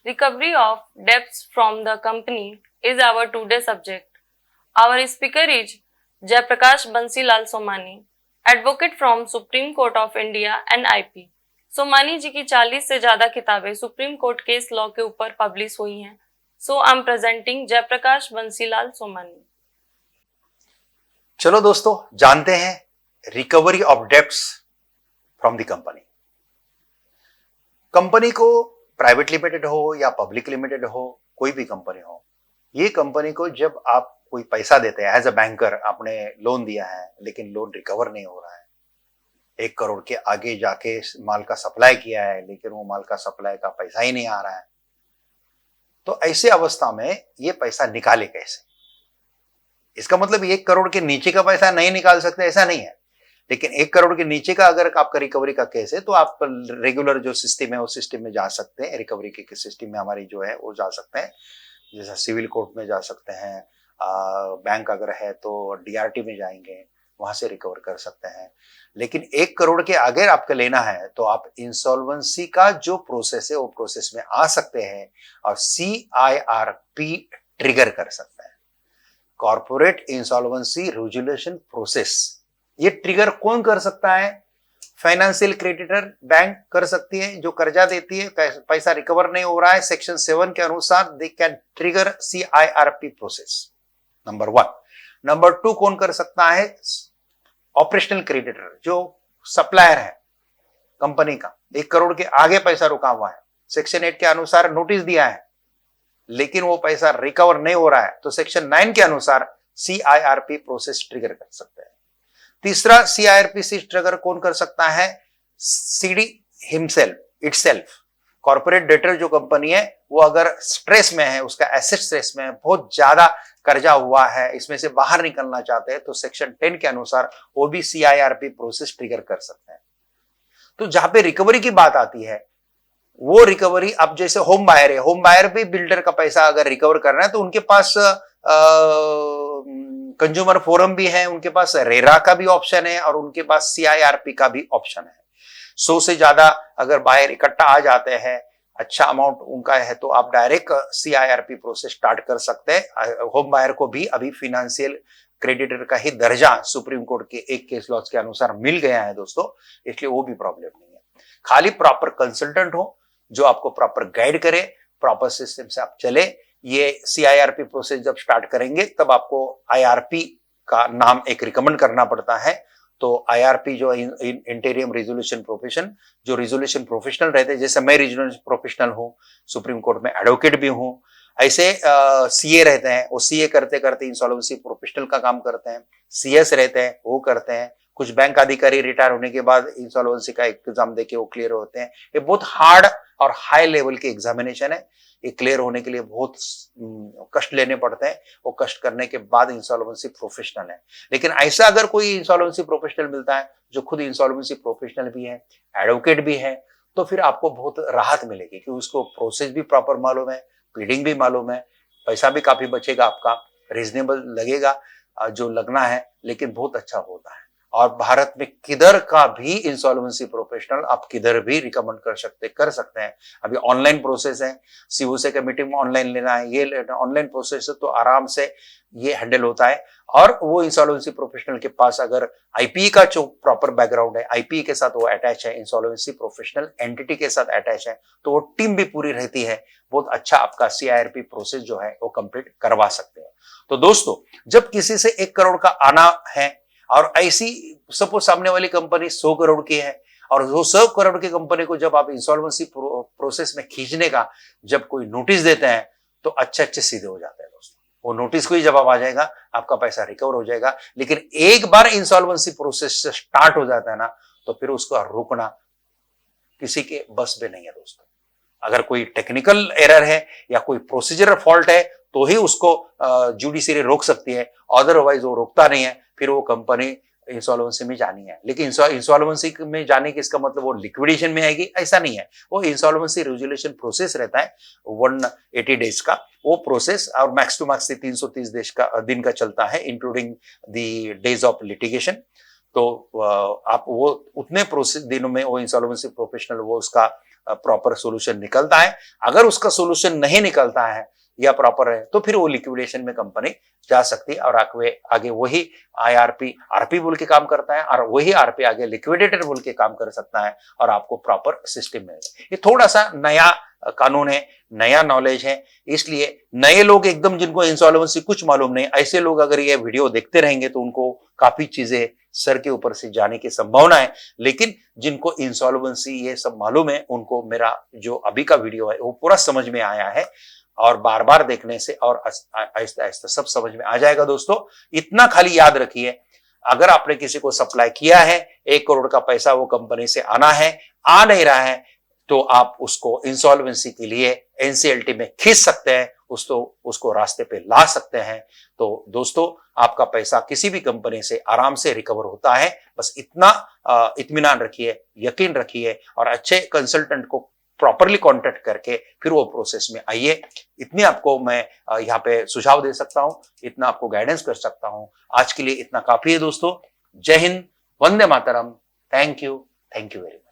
Recovery of debts from the company is our today's subject. Our speaker is Jaiprakash Bansilal Somani, advocate from Supreme Court of India and IP. Somani जी की 40 से ज्यादा किताबें supreme court case law के ऊपर publish हुई हैं. So I am presenting Jayprakash Bansilal Somani. चलो दोस्तों, जानते हैं recovery of debts from the company. Company को प्राइवेट लिमिटेड हो या पब्लिक लिमिटेड हो, कोई भी कंपनी हो, ये कंपनी को जब आप कोई पैसा देते हैं एज अ बैंकर, आपने लोन दिया है लेकिन लोन रिकवर नहीं हो रहा है, 1 करोड़ के आगे जाके माल का सप्लाई किया है लेकिन वो माल का सप्लाई का पैसा ही नहीं आ रहा है, तो ऐसे अवस्था में ये पैसा निकाले कैसे? इसका मतलब 1 करोड़ के नीचे का पैसा नहीं निकाल सकते ऐसा नहीं है, लेकिन 1 करोड़ के नीचे का अगर आपका रिकवरी का केस है तो आप रेगुलर जो सिस्टम है उस सिस्टम में जा सकते हैं. रिकवरी के सिस्टम में हमारी जो है वो जा सकते हैं, जैसा सिविल कोर्ट में जा सकते हैं, बैंक अगर है तो डीआरटी में जाएंगे, वहां से रिकवर कर सकते हैं. लेकिन 1 करोड़ के आगे आपको लेना है तो आप इंसॉल्वेंसी का जो प्रोसेस है वो प्रोसेस में आ सकते हैं और CIRP ट्रिगर कर सकते हैं, कॉर्पोरेट इंसॉल्वेंसी रेजोल्यूशन प्रोसेस. ये ट्रिगर कौन कर सकता है? फाइनेंशियल क्रेडिटर बैंक कर सकती है, जो कर्जा देती है, पैसा रिकवर नहीं हो रहा है, सेक्शन 7 के अनुसार they can trigger CIRP process. Number 1. Number 2 कौन कर सकता है? ऑपरेशनल क्रेडिटर, जो सप्लायर है कंपनी का, 1 करोड़ के आगे पैसा रुका हुआ है, सेक्शन 8 के अनुसार नोटिस दिया है लेकिन वो पैसा रिकवर नहीं हो रहा है, तो सेक्शन 9 के अनुसार CIRP प्रोसेस ट्रिगर कर सकते हैं. तीसरा CIRP ट्रिगर कौन कर सकता है? CD himself itself. Corporate debtor जो कंपनी है वो अगर स्ट्रेस में है, उसका एसेट स्ट्रेस में है, बहुत ज्यादा कर्जा हुआ है, इसमें से बाहर निकलना चाहते हैं, तो सेक्शन 10 के अनुसार वो भी CIRP प्रोसेस ट्रिगर कर सकते हैं. तो जहां पे रिकवरी की बात आती है, वो रिकवरी अब जैसे होम बायर है, होम बायर भी बिल्डर का पैसा अगर रिकवर करना है तो उनके पास कंज्यूमर फोरम भी है, उनके पास रेरा का भी ऑप्शन है और उनके पास CIRP का भी ऑप्शन है. 100 से ज्यादा अगर बायर इकट्ठा आ जाते हैं, अच्छा अमाउंट उनका है, तो आप डायरेक्ट CIRP प्रोसेस स्टार्ट कर सकते हैं. होम बायर को भी अभी फाइनेंशियल क्रेडिटर का ही दर्जा सुप्रीम कोर्ट के एक केस लॉज के अनुसार मिल गया है दोस्तों, इसलिए वो भी प्रॉब्लम नहीं है. खाली प्रॉपर कंसल्टेंट हो जो आपको प्रॉपर गाइड करे, प्रॉपर सिस्टम से आप चले. ये CIRP प्रोसेस जब स्टार्ट करेंगे तब आपको IRP का नाम एक रिकमेंड करना पड़ता है. तो IRP जो इंटीरियम रेजोल्यूशन प्रोफेशन, जो रेजोल्यूशन प्रोफेशनल रहते हैं, जैसे मैं रेजोल्यूशन प्रोफेशनल हूं, सुप्रीम कोर्ट में एडवोकेट भी हूं, ऐसे CA रहते हैं, वो CA करते करते इंसॉल्वेंसी प्रोफेशनल का काम करते हैं. CS रहते हैं, वो करते हैं. कुछ बैंक अधिकारी रिटायर होने के बाद इंसॉल्वेंसी का एग्जाम देके वो क्लियर होते हैं. ये बहुत हार्ड और हाई लेवल के एग्जामिनेशन है. ये क्लियर होने के लिए बहुत कष्ट लेने पड़ते हैं. वो कष्ट करने के बाद इंसॉल्वेंसी प्रोफेशनल है. लेकिन ऐसा अगर कोई इंसॉल्वेंसी प्रोफेशनल मिलता है जो खुद इंसॉल्वेंसी प्रोफेशनल भी है, एडवोकेट भी है, तो फिर आपको बहुत राहत मिलेगी कि उसको प्रोसेस भी प्रॉपर मालूम है, प्लीडिंग भी मालूम है, पैसा भी काफी बचेगा आपका, रीजनेबल लगेगा जो लगना है, लेकिन बहुत अच्छा होता है. और भारत में किधर का भी इंसॉल्वेंसी प्रोफेशनल आप किधर भी रिकमेंड कर सकते हैं. अभी ऑनलाइन प्रोसेस है, CUSE का मीटिंग में ऑनलाइन लेना है, ये ऑनलाइन प्रोसेस है, तो आराम से ये हैंडल होता है. और वो इंसॉल्वेंसी प्रोफेशनल के पास अगर IPE का जो प्रॉपर बैकग्राउंड है, IPE के साथ वो अटैच है, इंसॉल्वेंसी प्रोफेशनल एंटिटी के साथ अटैच है, तो वो टीम भी पूरी रहती है. बहुत अच्छा आपका CIRP प्रोसेस जो है वो कंप्लीट करवा सकते हैं. तो दोस्तों, जब किसी से 1 करोड़ का आना है और ऐसी सपोज सामने वाली कंपनी 100 करोड़ की है और वो 100 करोड़ की कंपनी को जब आप इंसॉल्वेंसी प्रोसेस में खींचने का जब कोई नोटिस देते हैं तो अच्छे सीधे हो जाते हैं दोस्तों. वो नोटिस को ही जवाब आ जाएगा, आपका पैसा रिकवर हो जाएगा. लेकिन एक बार इंसॉल्वेंसी प्रोसेस स्टार्ट हो जाता है ना, तो फिर उसको रोकना किसी के बस में नहीं है दोस्तों. अगर कोई टेक्निकल एरर है या कोई प्रोसीजरल फॉल्ट है तो ही उसको जुडिशरी रोक सकती है, अदरवाइज वो रोकता नहीं है. फिर वो कंपनी इंसॉल्वेंसी में जानी है. लेकिन इंसॉल्वेंसी में जाने की इसका मतलब वो लिक्विडेशन में आएगी ऐसा नहीं है. वो इंसॉल्वेंसी रेजोल्यूशन प्रोसेस रहता है 180 डेज का, वो प्रोसेस, और मैक्स टू मैक्स 330 दिन का चलता है, including the days of litigation. तो आप वो उतने प्रोसेस दिनों में वो इंसॉल्वेंसी प्रोफेशनल वो उसका प्रॉपर सोल्यूशन निकलता है। अगर उसका सोल्यूशन नहीं निकलता है या प्रॉपर है तो फिर वो लिक्विडेशन में कंपनी जा सकती है और आगे वही आईआरपी आरपी बोल के काम करता है और वही आरपी आगे लिक्विडेटर बोल के काम कर सकता है और आपको प्रॉपर सिस्टम मिलेगा। ये थोड़ा सा नया कानून है, नया नॉलेज है, इसलिए नए लोग एकदम जिनको इंसॉल्वेंसी कुछ मालूम नहीं, ऐसे लोग अगर ये वीडियो देखते रहेंगे तो उनको काफी चीजें सर के ऊपर से जाने की संभावना है। लेकिन जिनको इंसॉल्वेंसी ये सब मालूम है उनको मेरा जो अभी का वीडियो है वो पूरा समझ में आया है और बार बार देखने से और आहिस्ता आहिस्ता सब समझ में आ जाएगा। दोस्तों इतना खाली याद रखिए, अगर आपने किसी को सप्लाई किया है 1 करोड़ का पैसा वो कंपनी से आना है, आ नहीं रहा है, तो आप उसको इंसॉल्वेंसी के लिए एनसीएलटी में खींच सकते हैं, उसको रास्ते पे ला सकते हैं। तो दोस्तों आपका पैसा किसी भी कंपनी से आराम से रिकवर होता है। बस इतना इत्मीनान रखिए, यकीन रखिए और अच्छे कंसल्टेंट को प्रॉपरली कांटेक्ट करके फिर वो प्रोसेस में आइए। इतनी आपको मैं यहाँ पे सुझाव दे सकता हूँ, इतना आपको गाइडेंस कर सकता हूँ। आज के लिए इतना काफी है दोस्तों। जय हिंद, वंदे मातरम। Thank you very much.